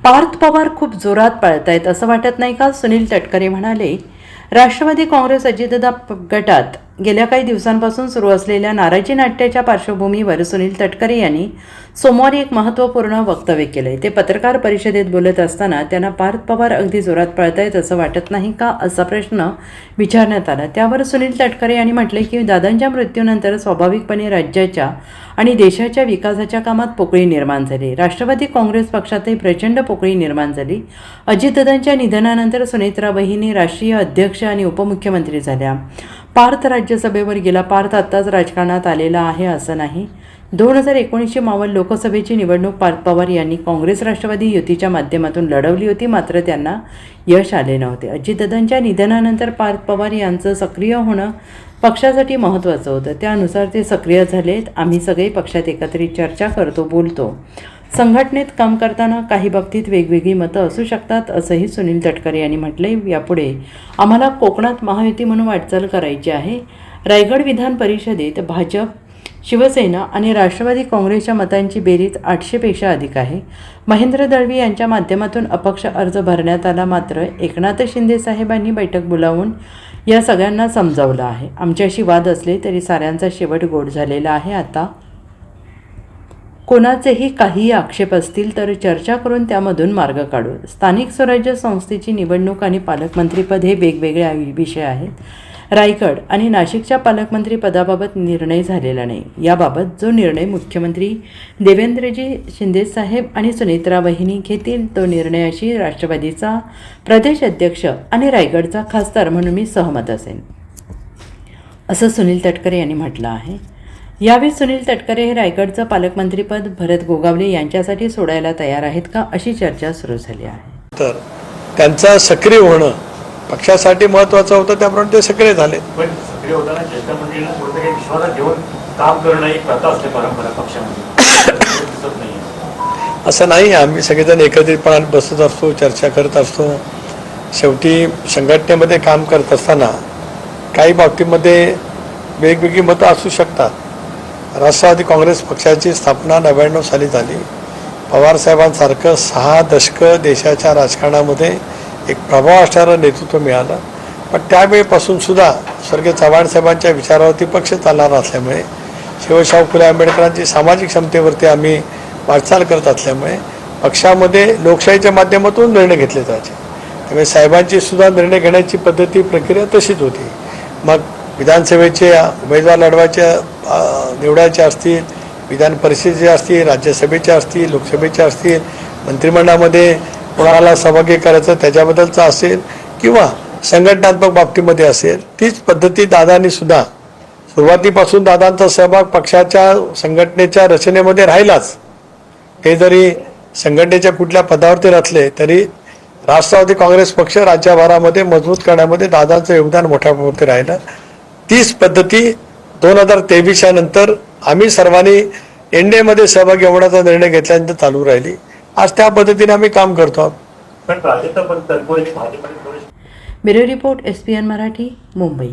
पार्थ पवार खूप जोरात पळतायत असं वाटत नाही का? सुनील तटकरे म्हणाले. राष्ट्रवादी काँग्रेस अजितदादा गटात गेल्या काही दिवसांपासून सुरू असलेल्या नाराजी नाट्याच्या पार्श्वभूमीवर सुनील तटकरे यांनी सोमवारी एक महत्त्वपूर्ण वक्तव्य केलंय. ते पत्रकार परिषदेत बोलत असताना त्यांना पार्थ पवार अगदी जोरात पळतायत असं वाटत नाही का असा प्रश्न विचारण्यात आला. त्यावर सुनील तटकरे यांनी म्हटले की दादांच्या मृत्यूनंतर स्वाभाविकपणे राज्याच्या आणि देशाच्या विकासाच्या कामात पोकळी निर्माण झाली. राष्ट्रवादी काँग्रेस पक्षातही प्रचंड पोकळी निर्माण झाली. अजितदादांच्या निधनानंतर सुनेत्रा वहिनी राष्ट्रीय अध्यक्ष आणि उपमुख्यमंत्री झाल्या. पार्थ राज्यसभेवर गेला. पार्थ आत्ताच राजकारणात आलेला आहे असं नाही. 2019ची मावळ लोकसभेची निवडणूक पार्थ पवार यांनी काँग्रेस राष्ट्रवादी युतीच्या माध्यमातून लढवली होती, मात्र त्यांना यश आले नव्हते. अजितदादांच्या निधनानंतर पार्थ पवार यांचं सक्रिय होणं पक्षासाठी महत्त्वाचं होतं. त्यानुसार ते सक्रिय झालेत. आम्ही सगळे पक्षात एकत्रित चर्चा करतो, बोलतो. संघटनेत काम करताना काही बाबतीत वेगवेगळी मतं असू शकतात असंही सुनील तटकरे यांनी म्हटले. यापुढे आम्हाला कोकणात महायुती म्हणून वाटचाल करायची आहे. रायगड विधान परिषदेत भाजप, शिवसेना आणि राष्ट्रवादी काँग्रेसच्या मतांची बेरीज 800पेक्षा अधिक आहे. महेंद्र दळवी यांच्या माध्यमातून अपक्ष अर्ज भरण्यात आला, मात्र एकनाथ शिंदे साहेबांनी बैठक बोलावून या सगळ्यांना समजावलं आहे. आमच्याशी वाद असले तरी साऱ्यांचा शेवट गोड झालेला आहे. आता कोणाचेही काहीही आक्षेप असतील तर चर्चा करून त्यामधून मार्ग काढू. स्थानिक स्वराज्य संस्थेची निवडणूक आणि पालकमंत्रीपद हे वेगवेगळे विषय आहेत. रायगड आणि नाशिकच्या पालकमंत्री पदाबाबत निर्णय झालेला नाही. याबाबत जो निर्णय मुख्यमंत्री देवेंद्रजी शिंदेसाहेब आणि सुनेत्रा वहिनी घेतील तो निर्णयाशी राष्ट्रवादीचा प्रदेश अध्यक्ष आणि रायगडचा खासदार म्हणून मी सहमत असेन, असं सुनील तटकरे यांनी म्हटलं आहे. यावेळी सुनील तटकरे हे रायगडचं पालकमंत्रीपद भरत गोगावले यांच्यासाठी सोडायला तयार आहेत का अशी चर्चा सुरू झाली आहे. तर त्यांचा सक्रिय होणं पक्षासाठी महत्त्वाचं होतं, त्याप्रमाणे ते सक्रिय झाले. पण सक्रिय होताना ज्येष्ठ मंडळींना थोडं काही विश्वासात घेऊन काम करणं एक प्रथा असते परंपरा पक्षामध्ये दिसत नाही. असं नाही, आम्ही सगळेजण एकत्रितपणे बसत असतो, चर्चा करत असतो. शेवटी संघटनेमध्ये काम करत असताना काही बाबतीमध्ये वेगवेगळी मतं असू शकतात. राष्ट्रवादी काँग्रेस पक्षाची स्थापना 99 साली झाली. पवारसाहेबांसारखं 6 दशकं देशाच्या राजकारणामध्ये एक प्रभाव असणारं नेतृत्व मिळालं. पण त्यावेळेपासून सुद्धा स्वर्गीय चव्हाणसाहेबांच्या विचारावरती पक्ष चालणार असल्यामुळे, शिवशाहू फुले आंबेडकरांची सामाजिक क्षमतेवरती आम्ही वाटचाल करत असल्यामुळे पक्षामध्ये लोकशाहीच्या माध्यमातून निर्णय घेतले जायचे. त्यामुळे साहेबांची सुद्धा निर्णय घेण्याची पद्धती, प्रक्रिया तशीच होती. मग विधानसभेचे उमेदवार निवडायचे असतील, विधान परिषदेचे असतील, राज्यसभेचे असतील, लोकसभेचे असतील, मंत्रिमंडळामध्ये कोणाला सहभागी करायचं त्याच्याबद्दलचं असेल किंवा संघटनात्मक बाबतीमध्ये असेल, तीच पद्धती दादांनी सुद्धा सुरुवातीपासून दादांचा सहभाग पक्षाच्या संघटनेच्या रचनेमध्ये राहिलाच. ते जरी संघटनेच्या कुठल्या पदावरती रचले तरी राष्ट्रवादी काँग्रेस पक्ष राज्यभरामध्ये मजबूत करण्यामध्ये दादांचं योगदान मोठ्या प्रमाणात राहिलं. तीच पद्धती 2023 नंतर आम्ही सर्वांनी एनडीएमध्ये सहभागी होण्याचा निर्णय घेतल्यानंतर चालू राहिली. आज त्या पद्धतीने आम्ही काम करतो आहोत. पण प्राजक्त पण तत्पूर्वी भाजपमध्ये bureau report SPN Marathi, Mumbai.